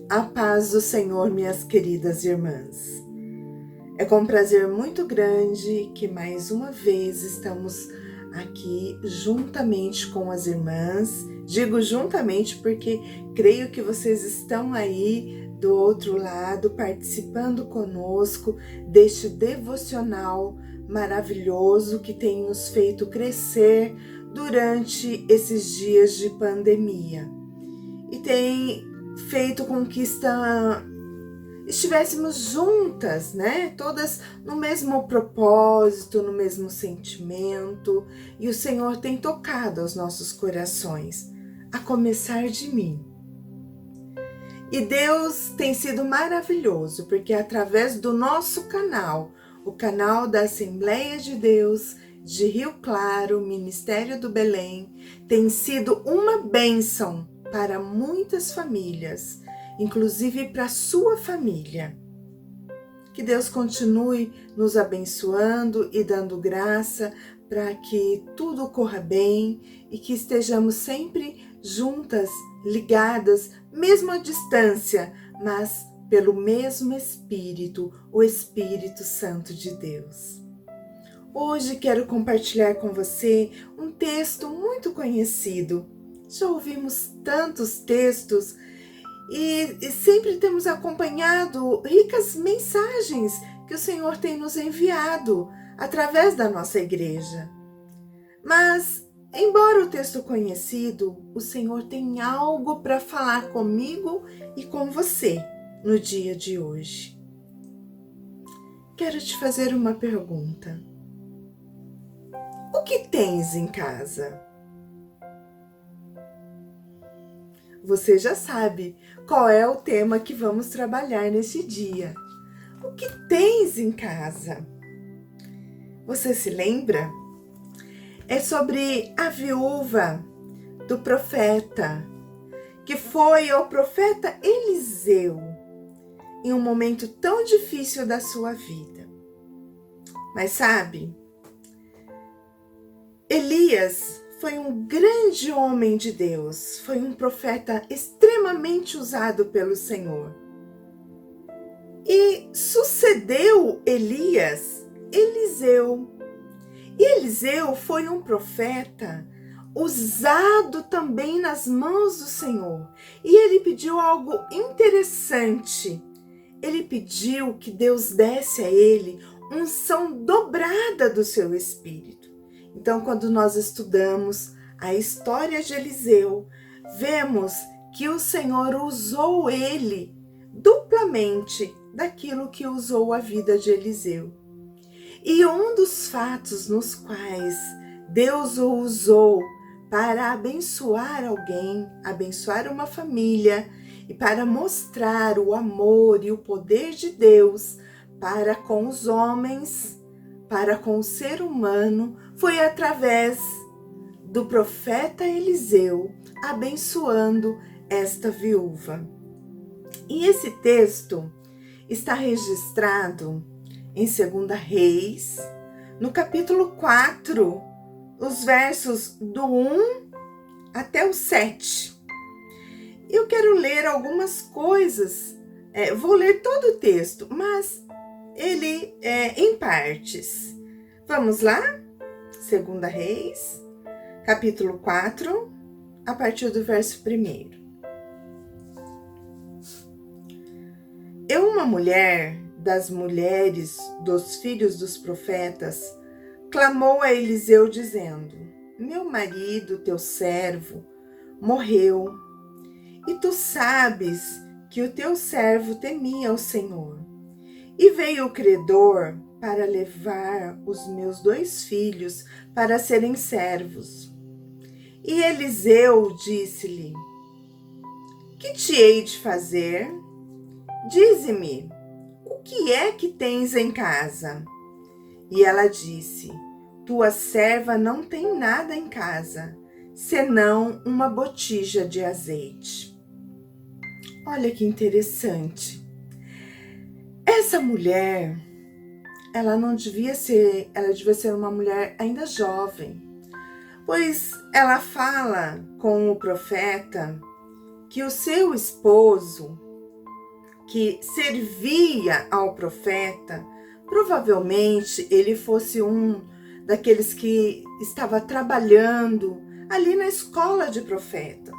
A paz do Senhor, minhas queridas irmãs. É com prazer muito grande que mais uma vez estamos aqui juntamente com as irmãs. Digo juntamente porque creio que vocês estão aí do outro lado participando conosco deste devocional maravilhoso que tem nos feito crescer durante esses dias de pandemia. E tem feito com que estivéssemos juntas, né? Todas no mesmo propósito, no mesmo sentimento. E o Senhor tem tocado aos nossos corações, a começar de mim. E Deus tem sido maravilhoso, porque através do nosso canal, o canal da Assembleia de Deus de Rio Claro, Ministério do Belém, tem sido uma bênção para muitas famílias, inclusive para a sua família. Que Deus continue nos abençoando e dando graça para que tudo corra bem e que estejamos sempre juntas, ligadas, mesmo à distância, mas pelo mesmo Espírito, o Espírito Santo de Deus. Hoje quero compartilhar com você um texto muito conhecido. Já ouvimos tantos textos e sempre temos acompanhado ricas mensagens que o Senhor tem nos enviado através da nossa igreja. Mas, embora o texto conhecido, o Senhor tem algo para falar comigo e com você no dia de hoje. Quero te fazer uma pergunta. O que tens em casa? Você já sabe qual é o tema que vamos trabalhar neste dia. O que tens em casa? Você se lembra? É sobre a viúva do profeta, que foi o profeta Eliseu, em um momento tão difícil da sua vida. Mas sabe, Elias foi um grande homem de Deus, foi um profeta extremamente usado pelo Senhor. E sucedeu Elias, Eliseu. E Eliseu foi um profeta usado também nas mãos do Senhor. E ele pediu algo interessante. Ele pediu que Deus desse a ele unção dobrada do seu espírito. Então, quando nós estudamos a história de Eliseu, vemos que o Senhor usou ele duplamente daquilo que usou a vida de Eliseu. E um dos fatos nos quais Deus o usou para abençoar alguém, abençoar uma família e para mostrar o amor e o poder de Deus para com os homens, para com o ser humano, foi através do profeta Eliseu abençoando esta viúva. E esse texto está registrado em 2 Reis, no capítulo 4, os versos do 1 até o 7. Eu quero ler algumas coisas, vou ler todo o texto, mas ele é em partes. Vamos lá? 2 Reis, capítulo 4, a partir do verso 1. Uma mulher das mulheres dos filhos dos profetas clamou a Eliseu dizendo: meu marido, teu servo, morreu, e tu sabes que o teu servo temia o Senhor. E veio o credor para levar os meus 2 filhos para serem servos. E Eliseu disse-lhe: que te hei de fazer? Dize-me, o que é que tens em casa? E ela disse: tua serva não tem nada em casa, senão uma botija de azeite. Olha que interessante. Essa mulher, ela devia ser uma mulher ainda jovem, pois ela fala com o profeta que o seu esposo que servia ao profeta, provavelmente ele fosse um daqueles que estava trabalhando ali na escola de profetas.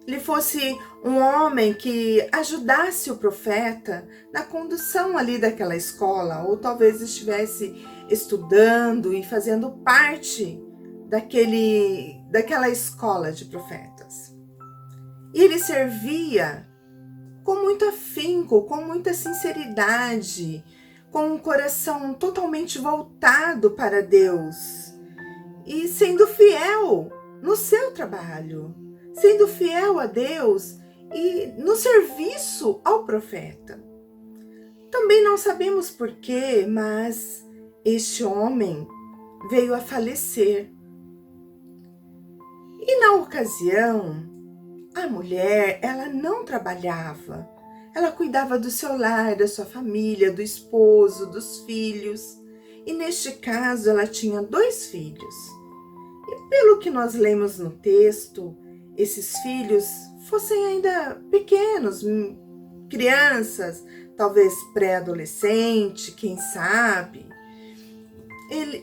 Ele fosse um homem que ajudasse o profeta na condução ali daquela escola, ou talvez estivesse estudando e fazendo parte daquela escola de profetas. E ele servia com muito afinco, com muita sinceridade, com um coração totalmente voltado para Deus e sendo fiel no seu trabalho, sendo fiel a Deus e no serviço ao profeta. Também não sabemos porquê, mas este homem veio a falecer. E na ocasião, a mulher, ela não trabalhava. Ela cuidava do seu lar, da sua família, do esposo, dos filhos. E neste caso, ela tinha 2 filhos. E pelo que nós lemos no texto, esses filhos fossem ainda pequenos, crianças, talvez pré-adolescente, quem sabe.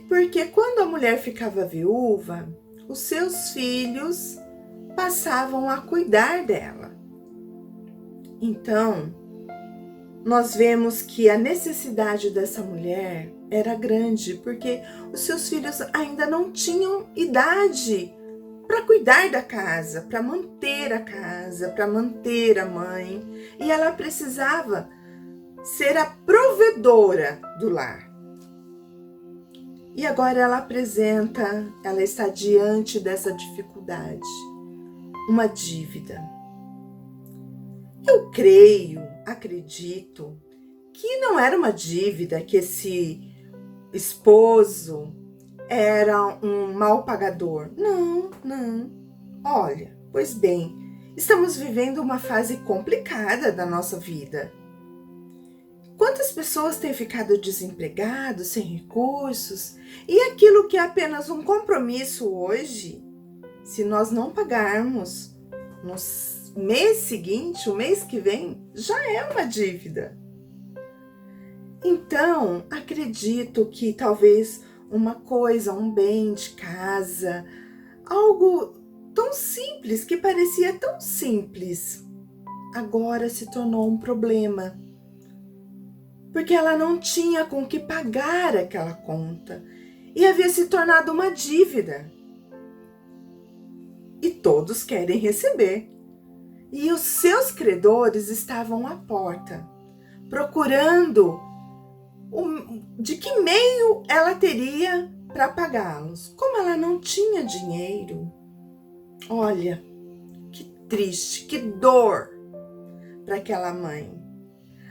Porque quando a mulher ficava viúva, os seus filhos passavam a cuidar dela. Então, nós vemos que a necessidade dessa mulher era grande, porque os seus filhos ainda não tinham idade para cuidar da casa, para manter a casa, para manter a mãe, e ela precisava ser a provedora do lar. E agora ela está diante dessa dificuldade, uma dívida. Eu acredito que não era uma dívida, que esse esposo era um mal pagador. Não. Olha, pois bem, estamos vivendo uma fase complicada da nossa vida. Quantas pessoas têm ficado desempregadas, sem recursos, e aquilo que é apenas um compromisso hoje, se nós não pagarmos no mês seguinte, o mês que vem, já é uma dívida. Então, acredito que talvez uma coisa, um bem de casa, algo tão simples, que parecia tão simples, agora se tornou um problema. Porque ela não tinha com que pagar aquela conta e havia se tornado uma dívida. E todos querem receber. E os seus credores estavam à porta, procurando de que meio ela teria para pagá-los. Como ela não tinha dinheiro, olha, que triste, que dor para aquela mãe.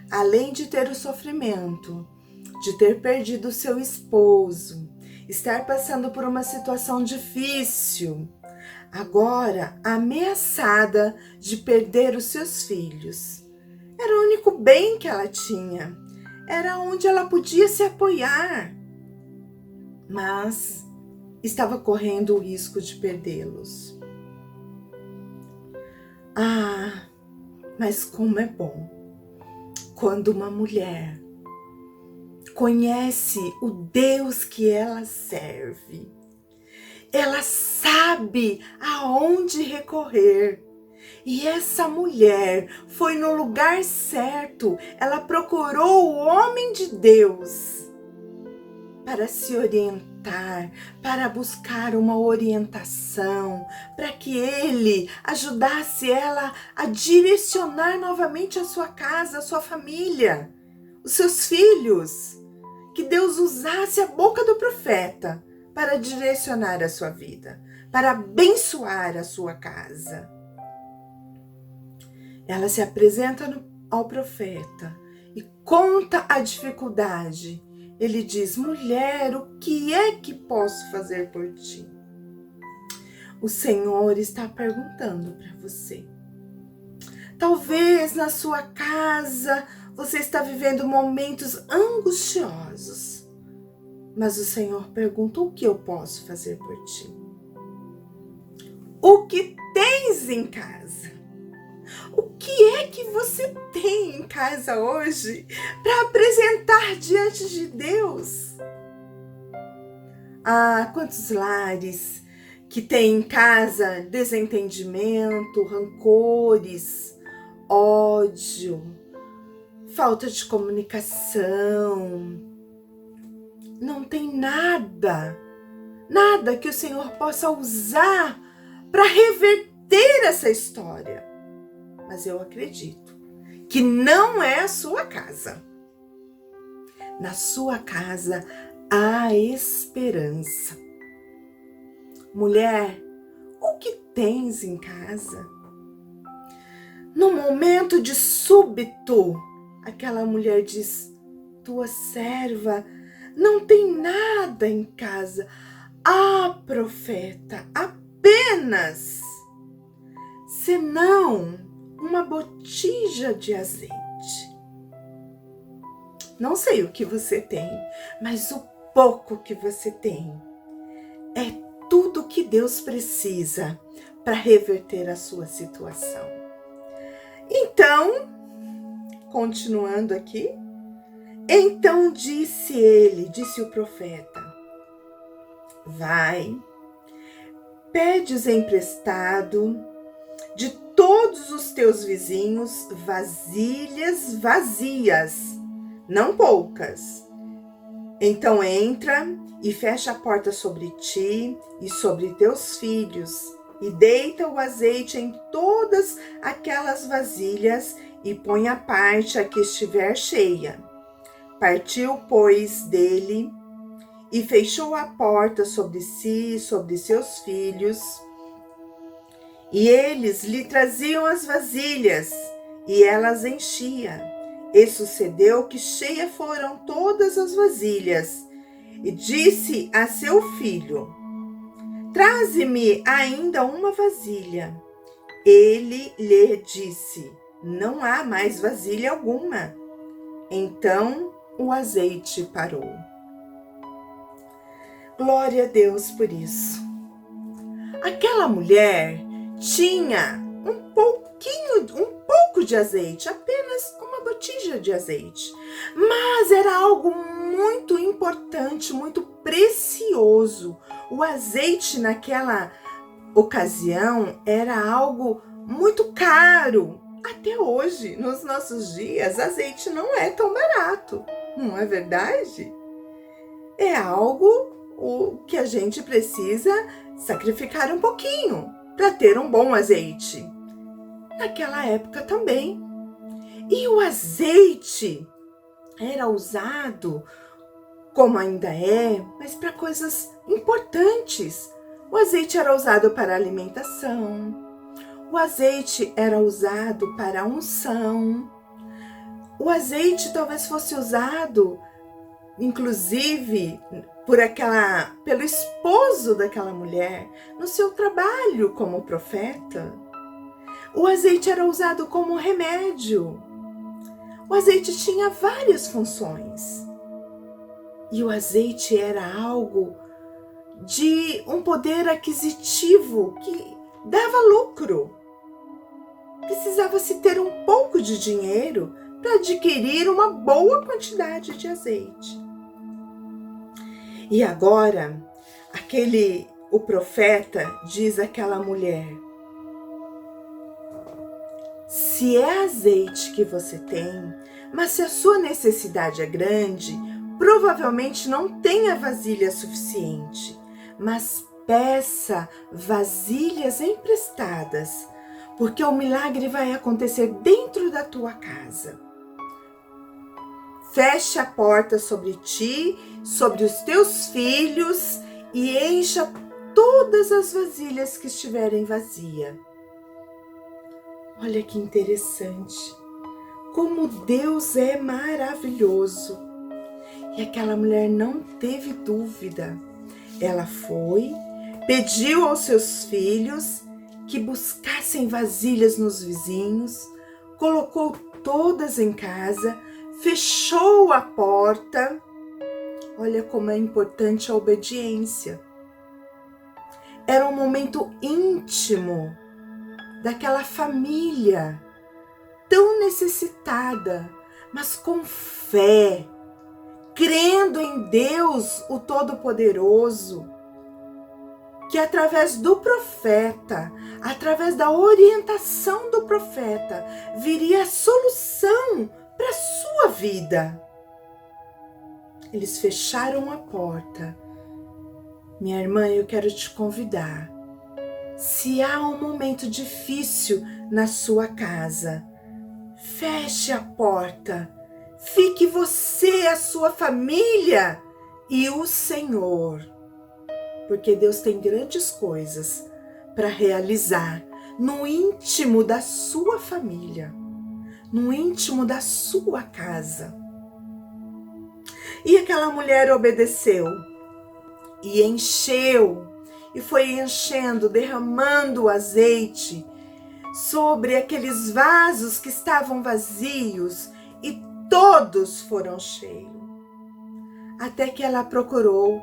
Além de ter o sofrimento, de ter perdido seu esposo, estar passando por uma situação difícil, agora ameaçada de perder os seus filhos. Era o único bem que ela tinha, era onde ela podia se apoiar, mas estava correndo o risco de perdê-los. Ah, mas como é bom quando uma mulher conhece o Deus que ela serve. Ela sabe aonde recorrer. E essa mulher foi no lugar certo. Ela procurou o homem de Deus para se orientar, para buscar uma orientação, para que ele ajudasse ela a direcionar novamente a sua casa, a sua família, os seus filhos. Que Deus usasse a boca do profeta para direcionar a sua vida, para abençoar a sua casa. Ela se apresenta ao profeta e conta a dificuldade. Ele diz: mulher, o que é que posso fazer por ti? O Senhor está perguntando para você. Talvez na sua casa você está vivendo momentos angustiosos, mas o Senhor pergunta: o que eu posso fazer por ti? O que tens em casa? O que é que você tem em casa hoje para apresentar diante de Deus? Ah, quantos lares que têm em casa desentendimento, rancores, ódio, falta de comunicação. Não tem nada que o Senhor possa usar para reverter essa história. Mas eu acredito que não é a sua casa. Na sua casa há esperança. Mulher, o que tens em casa? No momento de súbito, aquela mulher diz: tua serva não tem nada em casa. Ah, profeta, apenas, senão uma botija de azeite. Não sei o que você tem, mas o pouco que você tem é tudo que Deus precisa para reverter a sua situação. Então, continuando aqui, então disse o profeta: vai, pedes emprestado de todos os teus vizinhos vasilhas vazias, não poucas. Então entra e fecha a porta sobre ti e sobre teus filhos, e deita o azeite em todas aquelas vasilhas, e põe à parte a que estiver cheia. Partiu, pois, dele, e fechou a porta sobre si e sobre seus filhos, e eles lhe traziam as vasilhas, e elas enchia. E sucedeu que cheias foram todas as vasilhas. E disse a seu filho: traze-me ainda uma vasilha. Ele lhe disse: não há mais vasilha alguma. Então o azeite parou. Glória a Deus por isso. Aquela mulher tinha um pouco de azeite, apenas uma botija de azeite. Mas era algo muito importante, muito precioso. O azeite naquela ocasião era algo muito caro. Até hoje, nos nossos dias, azeite não é tão barato, não é verdade? É algo que a gente precisa sacrificar um pouquinho para ter um bom azeite. Naquela época também. E o azeite era usado, como ainda é, mas para coisas importantes. O azeite era usado para alimentação. O azeite era usado para unção. O azeite talvez fosse usado, inclusive, pelo esposo daquela mulher, no seu trabalho como profeta. O azeite era usado como remédio. O azeite tinha várias funções. E o azeite era algo de um poder aquisitivo que dava lucro. Precisava-se ter um pouco de dinheiro para adquirir uma boa quantidade de azeite. E agora, o profeta diz àquela mulher: se é azeite que você tem, mas se a sua necessidade é grande, provavelmente não tenha vasilha suficiente, mas peça vasilhas emprestadas, porque o milagre vai acontecer dentro da tua casa. Feche a porta sobre ti, sobre os teus filhos, e encha todas as vasilhas que estiverem vazias. Olha que interessante, como Deus é maravilhoso. E aquela mulher não teve dúvida. Ela foi, pediu aos seus filhos que buscassem vasilhas nos vizinhos, colocou todas em casa, fechou a porta. Olha como é importante a obediência. Era um momento íntimo daquela família tão necessitada, mas com fé, crendo em Deus, o Todo-Poderoso, que através do profeta, através da orientação do profeta, viria a solução para a sua vida. Eles fecharam a porta. Minha irmã, eu quero te convidar. Se há um momento difícil na sua casa, feche a porta. Fique você, a sua família e o Senhor. Porque Deus tem grandes coisas para realizar no íntimo da sua família, no íntimo da sua casa. E aquela mulher obedeceu e encheu, e foi enchendo, derramando o azeite sobre aqueles vasos que estavam vazios, e todos foram cheios. Até que ela procurou: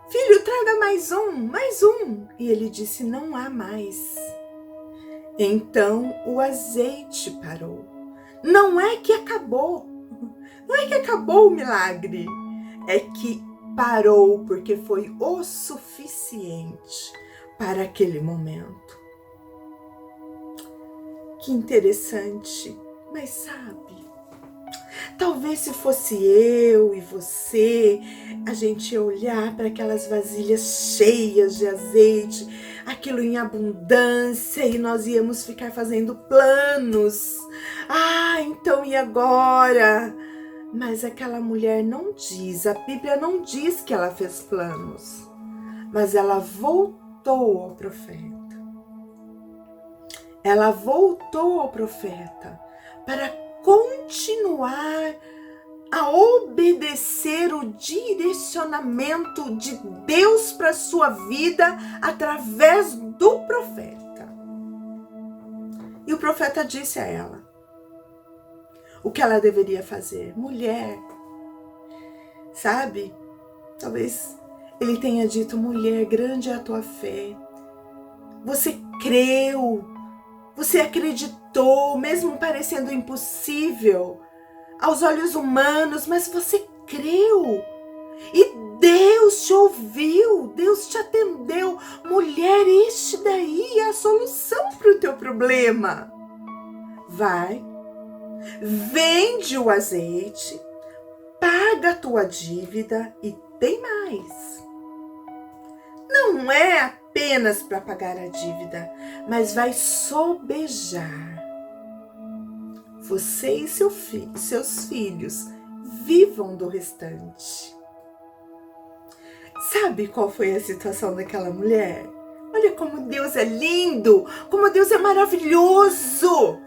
filho, traga mais um. E ele disse: não há mais. Então o azeite parou. Não é que acabou o milagre, é que parou porque foi o suficiente para aquele momento. Que interessante, mas sabe, talvez se fosse eu e você, a gente ia olhar para aquelas vasilhas cheias de azeite, aquilo em abundância, e nós íamos ficar fazendo planos. Então e agora? Mas aquela mulher não diz, a Bíblia não diz que ela fez planos, mas ela voltou ao profeta. Ela voltou ao profeta para continuar a obedecer o direcionamento de Deus para a sua vida através do profeta. E o profeta disse a ela o que ela deveria fazer. Mulher, sabe? Talvez ele tenha dito: mulher, grande é a tua fé. Você creu, você acreditou, mesmo parecendo impossível aos olhos humanos, mas você creu. E Deus te ouviu, Deus te atendeu. Mulher, este daí é a solução para o teu problema. Vai, vende o azeite, paga a tua dívida e tem mais. Não é apenas para pagar a dívida, mas vai sobejar. Você e seus filhos vivam do restante. Sabe qual foi a situação daquela mulher? Olha como Deus é lindo, como Deus é maravilhoso.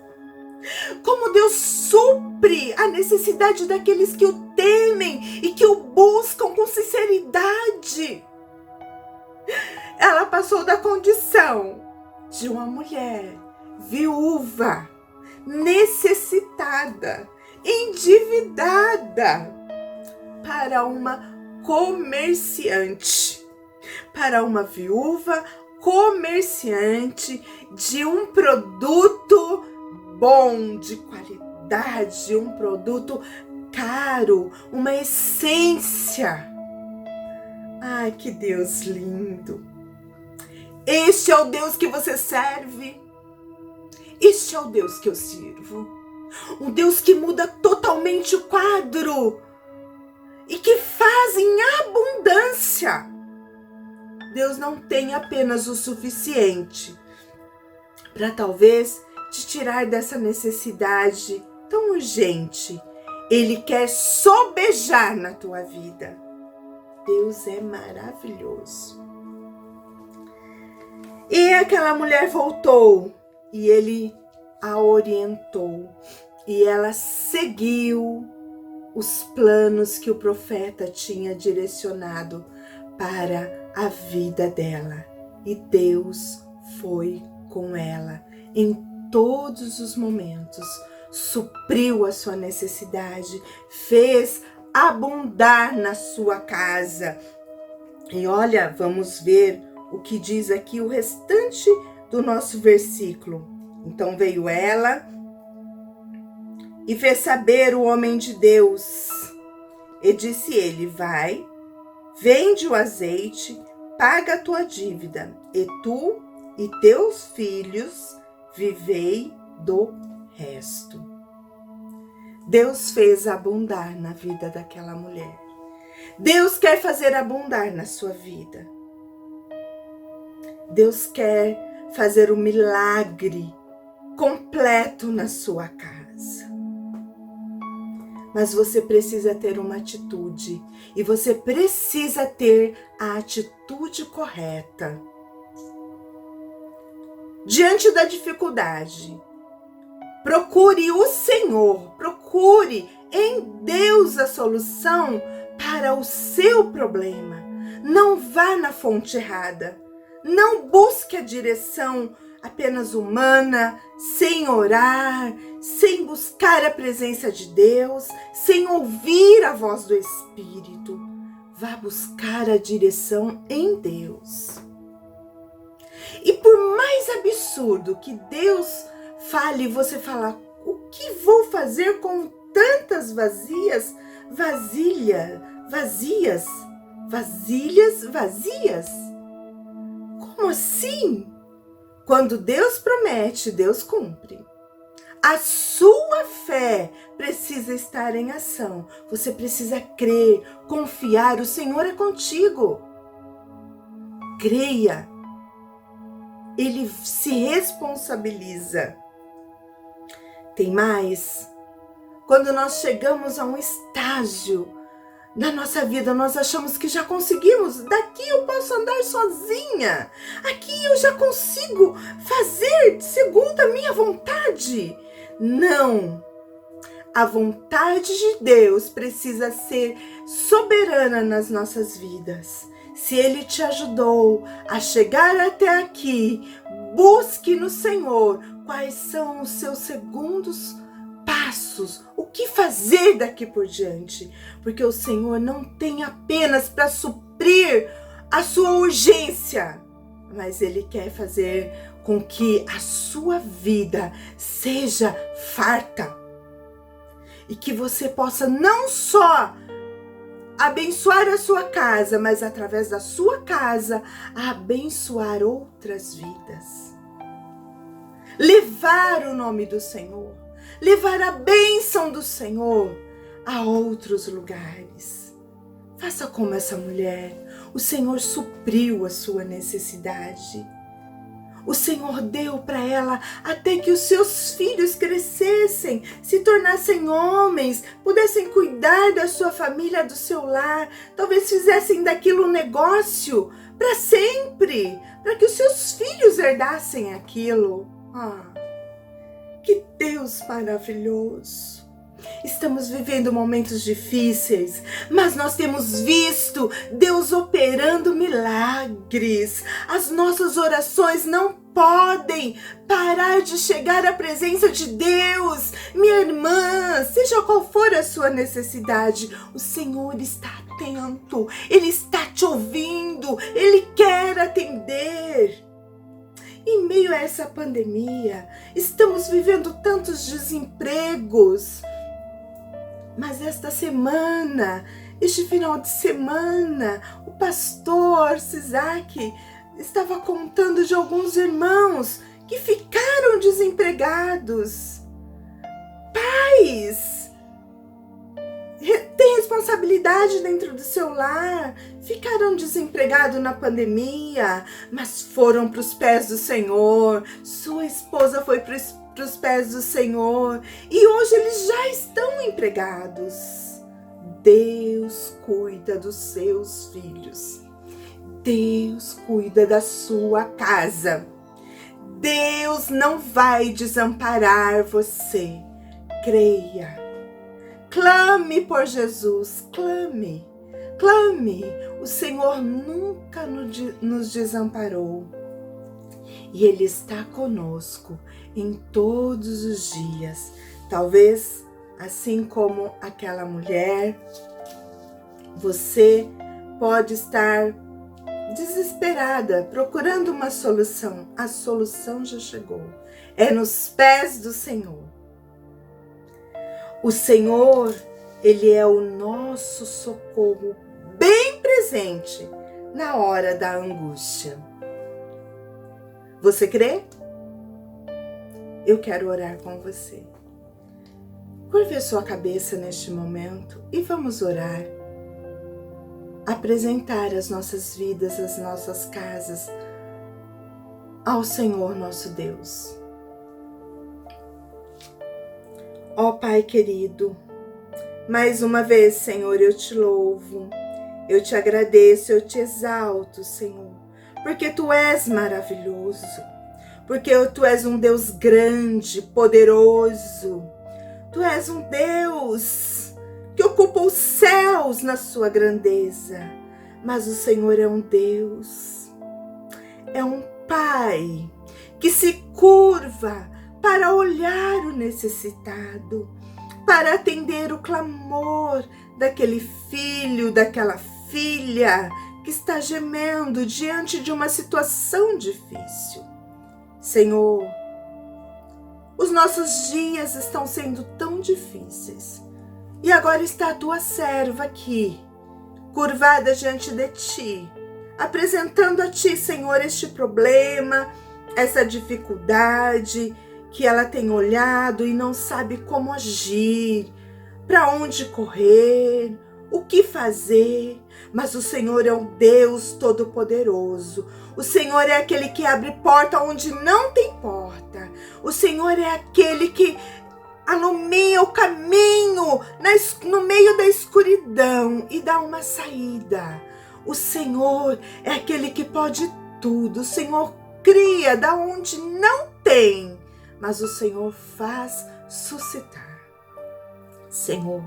Como Deus supre a necessidade daqueles que o temem e que o buscam com sinceridade. Ela passou da condição de uma mulher viúva, necessitada, endividada, para uma comerciante, para uma viúva comerciante de um produto bom, de qualidade, um produto caro, uma essência. Ai, que Deus lindo! Este é o Deus que você serve. Este é o Deus que eu sirvo. Um Deus que muda totalmente o quadro e que faz em abundância. Deus não tem apenas o suficiente para talvez te tirar dessa necessidade tão urgente. Ele quer sobejar na tua vida. Deus é maravilhoso. E aquela mulher voltou e ele a orientou. E ela seguiu os planos que o profeta tinha direcionado para a vida dela. E Deus foi com ela em todos os momentos, supriu a sua necessidade, fez abundar na sua casa. E olha, vamos ver o que diz aqui o restante do nosso versículo. Então veio ela e fez saber o homem de Deus. E disse ele: vai, vende o azeite, paga a tua dívida, e tu e teus filhos vivei do resto. Deus fez abundar na vida daquela mulher. Deus quer fazer abundar na sua vida. Deus quer fazer um milagre completo na sua casa. Mas você precisa ter uma atitude, e você precisa ter a atitude correta. Diante da dificuldade, procure o Senhor, procure em Deus a solução para o seu problema. Não vá na fonte errada. Não busque a direção apenas humana, sem orar, sem buscar a presença de Deus, sem ouvir a voz do Espírito. Vá buscar a direção em Deus. E por mais absurdo que Deus fale, você falar: o que vou fazer com tantas vasilhas vazias? Como assim? Quando Deus promete, Deus cumpre. A sua fé precisa estar em ação. Você precisa crer, confiar. O Senhor é contigo. Creia. Ele se responsabiliza. Tem mais? Quando nós chegamos a um estágio na nossa vida, nós achamos que já conseguimos. Daqui eu posso andar sozinha. Aqui eu já consigo fazer segundo a minha vontade. Não. A vontade de Deus precisa ser soberana nas nossas vidas. Se Ele te ajudou a chegar até aqui, busque no Senhor quais são os seus segundos passos, o que fazer daqui por diante, porque o Senhor não tem apenas para suprir a sua urgência, mas Ele quer fazer com que a sua vida seja farta e que você possa não só abençoar a sua casa, mas através da sua casa abençoar outras vidas. Levar o nome do Senhor, levar a bênção do Senhor a outros lugares. Faça como essa mulher. O Senhor supriu a sua necessidade. O Senhor deu para ela até que os seus filhos crescessem, se tornassem homens, pudessem cuidar da sua família, do seu lar, talvez fizessem daquilo um negócio para sempre, para que os seus filhos herdassem aquilo. Que Deus maravilhoso! Estamos vivendo momentos difíceis, mas nós temos visto Deus operando milagres. As nossas orações não podem parar de chegar à presença de Deus. Minha irmã, seja qual for a sua necessidade, o Senhor está atento, Ele está te ouvindo, Ele quer atender. Em meio a essa pandemia, estamos vivendo tantos desempregos. Mas este final de semana, o pastor Sisak estava contando de alguns irmãos que ficaram desempregados. Pais, têm responsabilidade dentro do seu lar, ficaram desempregados na pandemia, mas foram para os pés do Senhor. Sua esposa foi para os pés do Senhor e hoje eles já estão empregados. Deus cuida dos seus filhos. Deus cuida da sua casa. Deus não vai desamparar você. Creia. Clame por Jesus. Clame. Clame. O Senhor nunca nos desamparou. E Ele está conosco em todos os dias. Talvez, assim como aquela mulher, você pode estar desesperada, procurando uma solução. A solução já chegou. É nos pés do Senhor. O Senhor, Ele é o nosso socorro bem presente na hora da angústia. Você crê? Eu quero orar com você. Curve a sua cabeça neste momento e vamos orar. Apresentar as nossas vidas, as nossas casas ao Senhor nosso Deus. Ó Pai querido, mais uma vez, Senhor, eu te louvo, eu te agradeço, eu te exalto, Senhor, porque Tu és maravilhoso, porque Tu és um Deus grande, poderoso, Tu és um Deus que ocupa os céus na sua grandeza, mas o Senhor é um Deus, é um Pai que se curva para olhar o necessitado, para atender o clamor daquele filho, daquela filha que está gemendo diante de uma situação difícil. Senhor, os nossos dias estão sendo tão difíceis e agora está a Tua serva aqui, curvada diante de Ti, apresentando a Ti, Senhor, este problema, essa dificuldade que ela tem olhado e não sabe como agir, para onde correr, o que fazer. Mas o Senhor é um Deus todo-poderoso. O Senhor é aquele que abre porta onde não tem porta. O Senhor é aquele que alumia o caminho no meio da escuridão e dá uma saída. O Senhor é aquele que pode tudo. O Senhor cria da onde não tem, mas o Senhor faz suscitar. Senhor,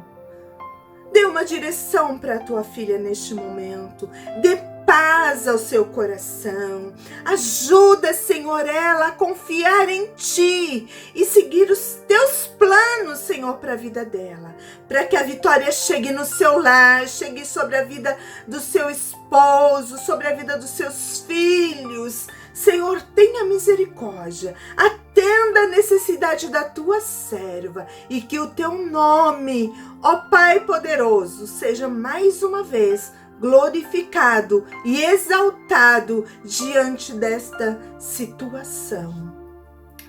dê uma direção para a Tua filha neste momento. Dê paz ao seu coração. Ajuda, Senhor, ela a confiar em Ti e seguir os Teus planos, Senhor, para a vida dela. Para que a vitória chegue no seu lar, chegue sobre a vida do seu esposo, sobre a vida dos seus filhos. Senhor, tenha misericórdia, atenda a necessidade da Tua serva e que o Teu nome, ó Pai poderoso, seja mais uma vez glorificado e exaltado diante desta situação.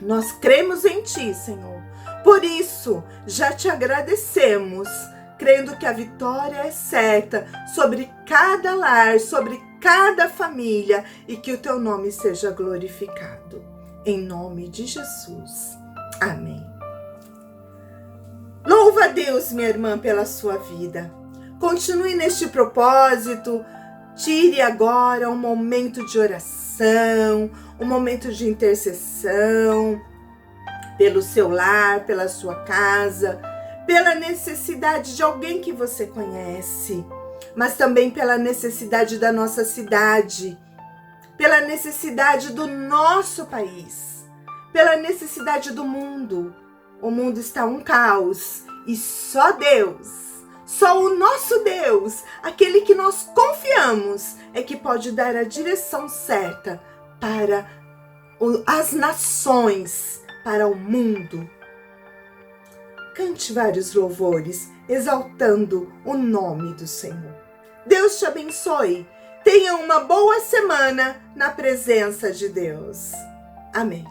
Nós cremos em Ti, Senhor, por isso já Te agradecemos, crendo que a vitória é certa sobre cada lar, sobre cada família e que o Teu nome seja glorificado. Em nome de Jesus. Amém. Louva a Deus, minha irmã, pela sua vida. Continue neste propósito. Tire agora um momento de oração, um momento de intercessão pelo seu lar, pela sua casa, pela necessidade de alguém que você conhece, mas também pela necessidade da nossa cidade, pela necessidade do nosso país, pela necessidade do mundo. O mundo está um caos e só Deus, só o nosso Deus, aquele que nós confiamos, é que pode dar a direção certa para as nações, para o mundo. Cante vários louvores, exaltando o nome do Senhor. Deus te abençoe. Tenha uma boa semana na presença de Deus. Amém.